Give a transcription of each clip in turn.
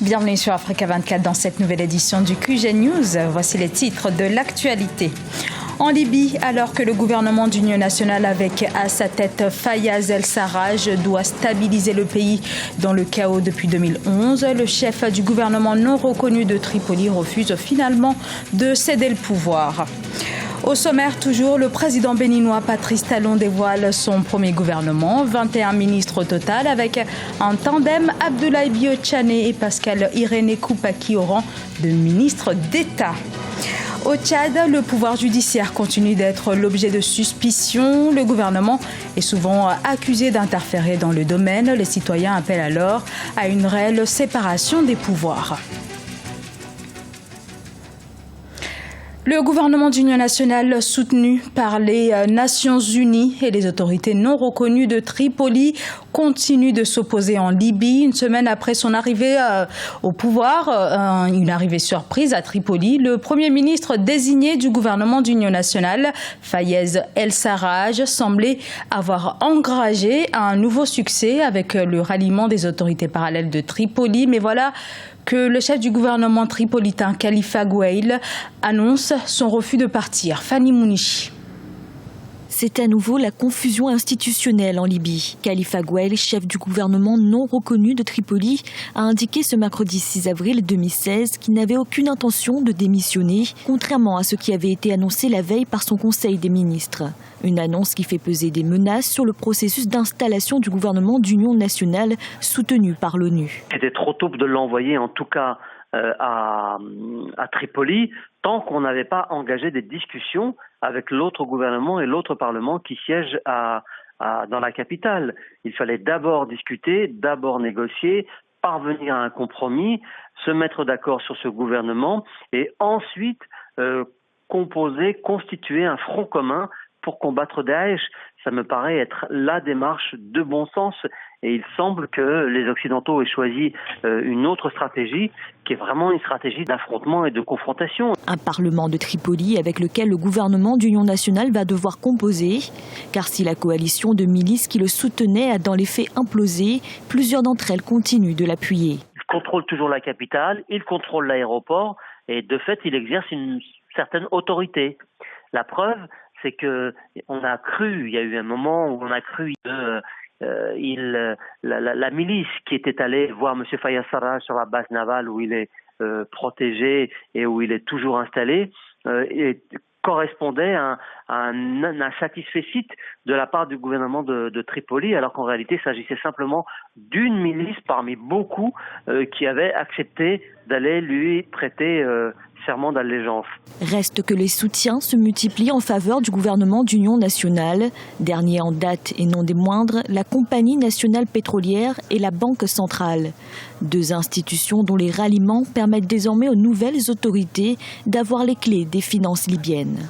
Bienvenue sur Africa 24 dans cette nouvelle édition du QG News. Voici les titres de l'actualité. En Libye, alors que le gouvernement d'union nationale avec à sa tête Fayez El-Sarraj doit stabiliser le pays dans le chaos depuis 2011, le chef du gouvernement non reconnu de Tripoli refuse finalement de céder le pouvoir. Au sommaire, toujours, le président béninois Patrice Talon dévoile son premier gouvernement. 21 ministres au total, avec un tandem Abdoulaye Bio-Tchane et Pascal Irénée Koupaki au rang de ministre d'État. Au Tchad, le pouvoir judiciaire continue d'être l'objet de suspicions. Le gouvernement est souvent accusé d'interférer dans le domaine. Les citoyens appellent alors à une réelle séparation des pouvoirs. Le gouvernement d'union nationale soutenu par les Nations Unies et les autorités non reconnues de Tripoli continue de s'opposer en Libye. Une semaine après son arrivée au pouvoir, une arrivée surprise à Tripoli, le Premier ministre désigné du gouvernement d'union nationale, Fayez El-Sarraj, semblait avoir engrangé un nouveau succès avec le ralliement des autorités parallèles de Tripoli. Mais voilà que le chef du gouvernement tripolitain, Khalifa Gouail, annonce son refus de partir. Fanny Mounichi. C'est à nouveau la confusion institutionnelle en Libye. Khalifa Gouail, chef du gouvernement non reconnu de Tripoli, a indiqué ce mercredi 6 avril 2016 qu'il n'avait aucune intention de démissionner, contrairement à ce qui avait été annoncé la veille par son conseil des ministres. Une annonce qui fait peser des menaces sur le processus d'installation du gouvernement d'union nationale soutenu par l'ONU. C'était trop tôt de l'envoyer en tout cas à Tripoli tant qu'on n'avait pas engagé des discussions avec l'autre gouvernement et l'autre parlement qui siègent dans la capitale. Il fallait d'abord discuter, d'abord négocier, parvenir à un compromis, se mettre d'accord sur ce gouvernement et ensuite constituer un front commun pour combattre Daesh. Ça me paraît être la démarche de bon sens et il semble que les Occidentaux aient choisi une autre stratégie qui est vraiment une stratégie d'affrontement et de confrontation. Un parlement de Tripoli avec lequel le gouvernement d'union nationale va devoir composer, car si la coalition de milices qui le soutenait a dans les faits implosé, plusieurs d'entre elles continuent de l'appuyer. Il contrôle toujours la capitale, il contrôle l'aéroport et de fait il exerce une certaine autorité. La preuve, c'est que on a cru, il y a eu un moment où on a cru la milice qui était allée voir M. Fayez El-Sarraj sur la base navale où il est protégé et où il est toujours installé, correspondait à un satisfecit de la part du gouvernement de Tripoli, alors qu'en réalité il s'agissait simplement d'une milice parmi beaucoup qui avait accepté d'aller lui prêter serment d'allégeance. Reste que les soutiens se multiplient en faveur du gouvernement d'union nationale. Dernier en date et non des moindres, la Compagnie nationale pétrolière et la Banque centrale. Deux institutions dont les ralliements permettent désormais aux nouvelles autorités d'avoir les clés des finances libyennes.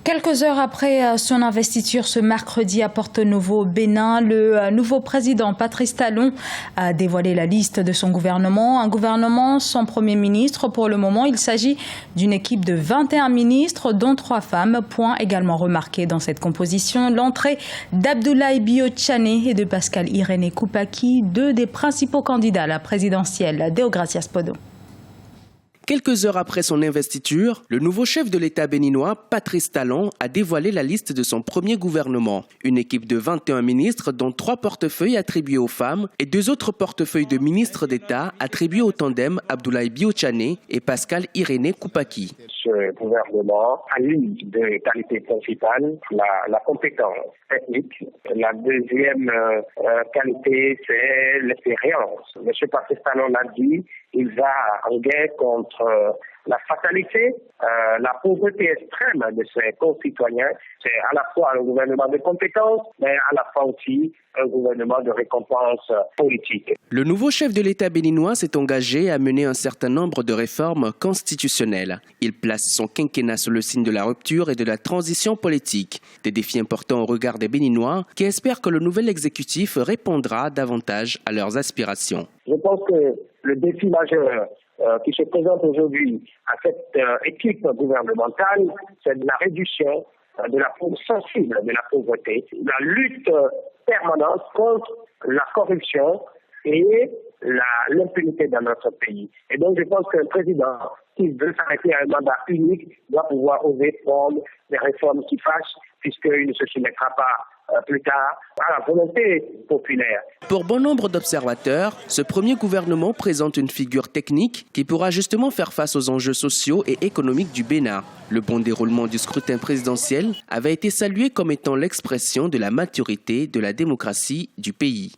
Quelques heures après son investiture ce mercredi à Porto Novo au Bénin, le nouveau président Patrice Talon a dévoilé la liste de son gouvernement. Un gouvernement sans premier ministre. Pour le moment, il s'agit d'une équipe de 21 ministres, dont 3 femmes. Point également remarqué dans cette composition, l'entrée d'Abdoulaye Bio-Tchane et de Pascal Irénée Koupaki, 2 des principaux candidats à la présidentielle. Deogracias Podo. Quelques heures après son investiture, le nouveau chef de l'État béninois, Patrice Talon, a dévoilé la liste de son premier gouvernement. Une équipe de 21 ministres, dont 3 portefeuilles attribués aux femmes et 2 autres portefeuilles de ministres d'État attribués au tandem Abdoulaye Bio-Tchane et Pascal Irénée Koupaki. Ce gouvernement a l'une des qualités principales, la compétence technique. La deuxième qualité, c'est l'expérience. M. Patrice Talon l'a dit, il va en guerre contre la fatalité, la pauvreté extrême de ses concitoyens. C'est à la fois un gouvernement de compétences, mais à la fois aussi un gouvernement de récompense politique. Le nouveau chef de l'État béninois s'est engagé à mener un certain nombre de réformes constitutionnelles. Il place son quinquennat sous le signe de la rupture et de la transition politique. Des défis importants au regard des Béninois qui espèrent que le nouvel exécutif répondra davantage à leurs aspirations. Je pense que le défi majeur qui se présente aujourd'hui à cette équipe gouvernementale, c'est de la réduction de la sensible de la pauvreté, la lutte permanente contre la corruption et l'impunité dans notre pays. Et donc je pense qu'un président qui veut s'arrêter à un mandat unique doit pouvoir oser prendre des réformes qui fâchent, puisqu'il ne se soumettra pas plus tard à la volonté populaire. Pour bon nombre d'observateurs, ce premier gouvernement présente une figure technique qui pourra justement faire face aux enjeux sociaux et économiques du Bénin. Le bon déroulement du scrutin présidentiel avait été salué comme étant l'expression de la maturité de la démocratie du pays.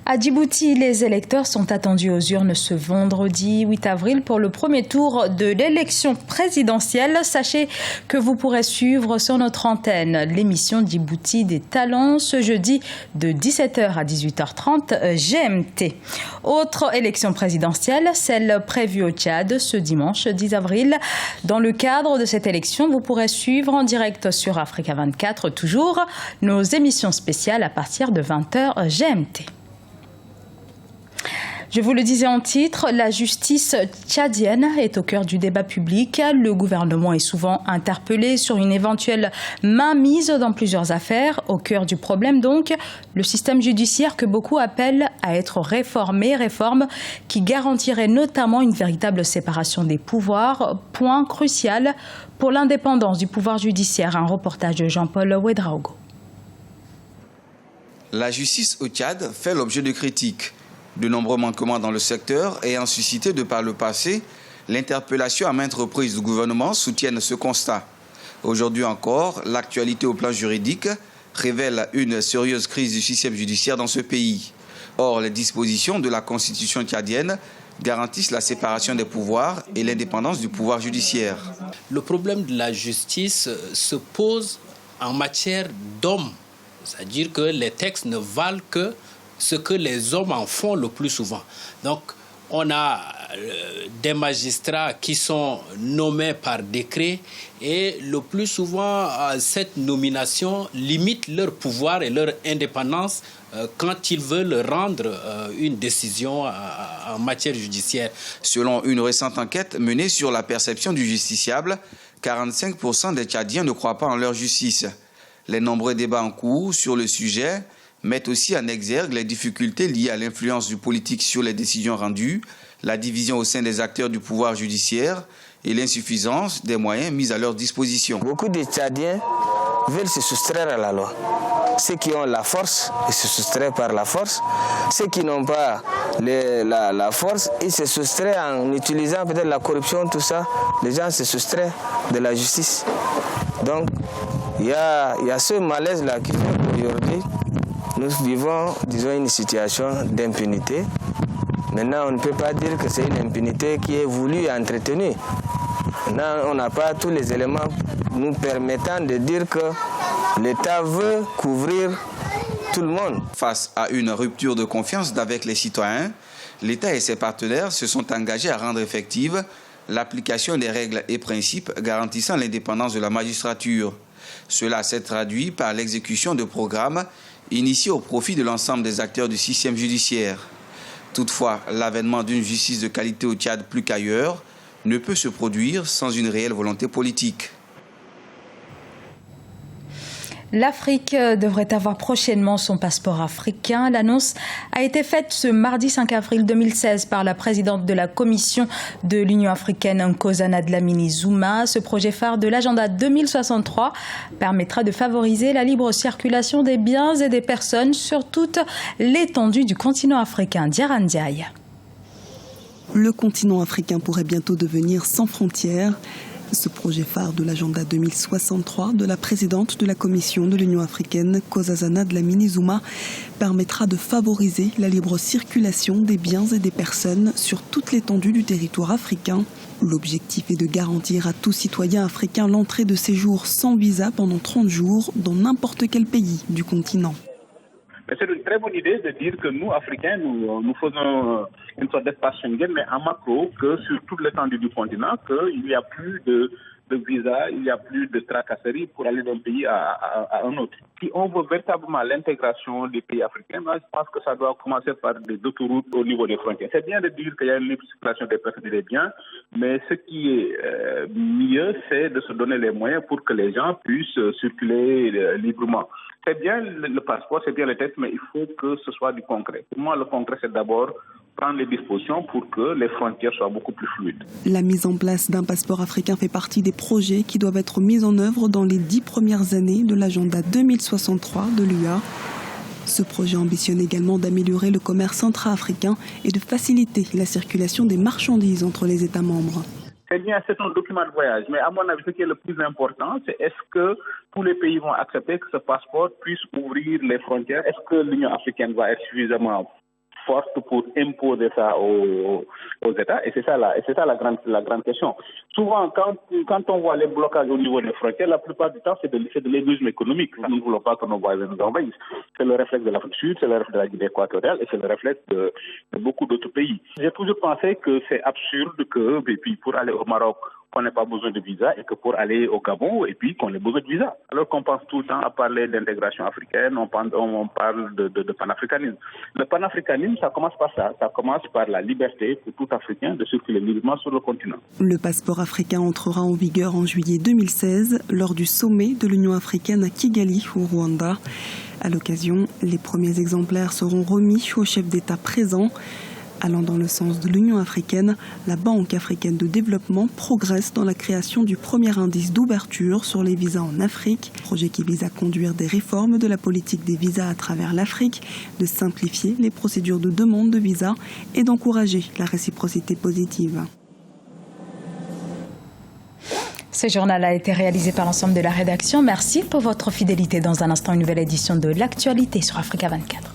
À Djibouti, les électeurs sont attendus aux urnes ce vendredi 8 avril pour le premier tour de l'élection présidentielle. Sachez que vous pourrez suivre sur notre antenne l'émission Djibouti des talents ce jeudi de 17h à 18h30 GMT. Autre élection présidentielle, celle prévue au Tchad ce dimanche 10 avril. Dans le cadre de cette élection, vous pourrez suivre en direct sur Africa 24 toujours nos émissions spéciales à partir de 20h GMT. Je vous le disais en titre, la justice tchadienne est au cœur du débat public. Le gouvernement est souvent interpellé sur une éventuelle mainmise dans plusieurs affaires. Au cœur du problème donc, le système judiciaire que beaucoup appellent à être réformé, réforme qui garantirait notamment une véritable séparation des pouvoirs, point crucial pour l'indépendance du pouvoir judiciaire. Un reportage de Jean-Paul Ouedraogo. La justice au Tchad fait l'objet de critiques. De nombreux manquements dans le secteur ayant suscité de par le passé l'interpellation à maintes reprises du gouvernement soutiennent ce constat. Aujourd'hui encore, l'actualité au plan juridique révèle une sérieuse crise du système judiciaire dans ce pays. Or, les dispositions de la constitution tchadienne garantissent la séparation des pouvoirs et l'indépendance du pouvoir judiciaire. Le problème de la justice se pose en matière d'hommes, c'est-à-dire que les textes ne valent que ce que les hommes en font le plus souvent. Donc, on a des magistrats qui sont nommés par décret et le plus souvent, cette nomination limite leur pouvoir et leur indépendance quand ils veulent rendre une décision en matière judiciaire. Selon une récente enquête menée sur la perception du justiciable, 45% des Tchadiens ne croient pas en leur justice. Les nombreux débats en cours sur le sujet mettent aussi en exergue les difficultés liées à l'influence du politique sur les décisions rendues, la division au sein des acteurs du pouvoir judiciaire et l'insuffisance des moyens mis à leur disposition. Beaucoup de Tchadiens veulent se soustraire à la loi. Ceux qui ont la force, ils se soustraient par la force. Ceux qui n'ont pas la force, ils se soustraient en utilisant peut-être la corruption, tout ça. Les gens se soustraient de la justice. Donc, il y a ce malaise-là qui fait qu'aujourd'hui, nous vivons, disons, une situation d'impunité. Maintenant, on ne peut pas dire que c'est une impunité qui est voulue et entretenue. Maintenant, on n'a pas tous les éléments nous permettant de dire que l'État veut couvrir tout le monde. Face à une rupture de confiance avec les citoyens, l'État et ses partenaires se sont engagés à rendre effective l'application des règles et principes garantissant l'indépendance de la magistrature. Cela s'est traduit par l'exécution de programmes initiés au profit de l'ensemble des acteurs du système judiciaire. Toutefois, l'avènement d'une justice de qualité au Tchad plus qu'ailleurs ne peut se produire sans une réelle volonté politique. L'Afrique devrait avoir prochainement son passeport africain. L'annonce a été faite ce mardi 5 avril 2016 par la présidente de la Commission de l'Union africaine, Nkosana Dlamini-Zuma. Ce projet phare de l'agenda 2063 permettra de favoriser la libre circulation des biens et des personnes sur toute l'étendue du continent africain. Diaran Ndiaye. Le continent africain pourrait bientôt devenir sans frontières. Ce projet phare de l'agenda 2063 de la présidente de la Commission de l'Union africaine, Nkosana Dlamini-Zuma, permettra de favoriser la libre circulation des biens et des personnes sur toute l'étendue du territoire africain. L'objectif est de garantir à tout citoyen africain l'entrée de séjour sans visa pendant 30 jours dans n'importe quel pays du continent. Mais c'est une très bonne idée de dire que nous, Africains, nous faisons une sorte d'espace Schengen, mais en macro, que sur toute l'étendue du continent, qu'il n'y a plus de visa, il n'y a plus de tracasserie pour aller d'un pays à un autre. Si on veut véritablement l'intégration des pays africains, moi, je pense que ça doit commencer par des autoroutes au niveau des frontières. C'est bien de dire qu'il y a une libre circulation des personnes et des biens, mais ce qui est mieux, c'est de se donner les moyens pour que les gens puissent circuler librement. C'est bien le passeport, c'est bien le texte, mais il faut que ce soit du concret. Pour moi, le concret, c'est d'abord prendre les dispositions pour que les frontières soient beaucoup plus fluides. La mise en place d'un passeport africain fait partie des projets qui doivent être mis en œuvre dans les 10 premières années de l'agenda 2063 de l'UA. Ce projet ambitionne également d'améliorer le commerce intra-africain et de faciliter la circulation des marchandises entre les États membres. C'est bien, c'est un document de voyage, mais à mon avis, ce qui est le plus important, c'est est-ce que tous les pays vont accepter que ce passeport puisse ouvrir les frontières? Est-ce que l'Union africaine va être suffisamment forte pour imposer ça aux États? Et c'est ça la grande question. Souvent, quand on voit les blocages au niveau des frontières, la plupart du temps, c'est de l'égoïsme économique. Nous ne voulons pas que nos voisins nous envahissent. C'est le réflexe de l'Afrique du Sud, c'est le réflexe de la Guinée équatoriale et c'est le réflexe de beaucoup d'autres pays. J'ai toujours pensé que c'est absurde que, et puis pour aller au Maroc, qu'on n'ait pas besoin de visa et que pour aller au Gabon, et puis qu'on ait besoin de visa. Alors qu'on pense tout le temps à parler d'intégration africaine, on parle de panafricanisme. Le panafricanisme, ça commence par ça. Ça commence par la liberté pour tout Africain de circuler librement sur le continent. Le passeport africain entrera en vigueur en juillet 2016 lors du sommet de l'Union africaine à Kigali, au Rwanda. À l'occasion, les premiers exemplaires seront remis aux chefs d'État présents. Allant dans le sens de l'Union africaine, la Banque africaine de développement progresse dans la création du premier indice d'ouverture sur les visas en Afrique, projet qui vise à conduire des réformes de la politique des visas à travers l'Afrique, de simplifier les procédures de demande de visa et d'encourager la réciprocité positive. Ce journal a été réalisé par l'ensemble de la rédaction. Merci pour votre fidélité. Dans un instant, une nouvelle édition de l'actualité sur Africa 24.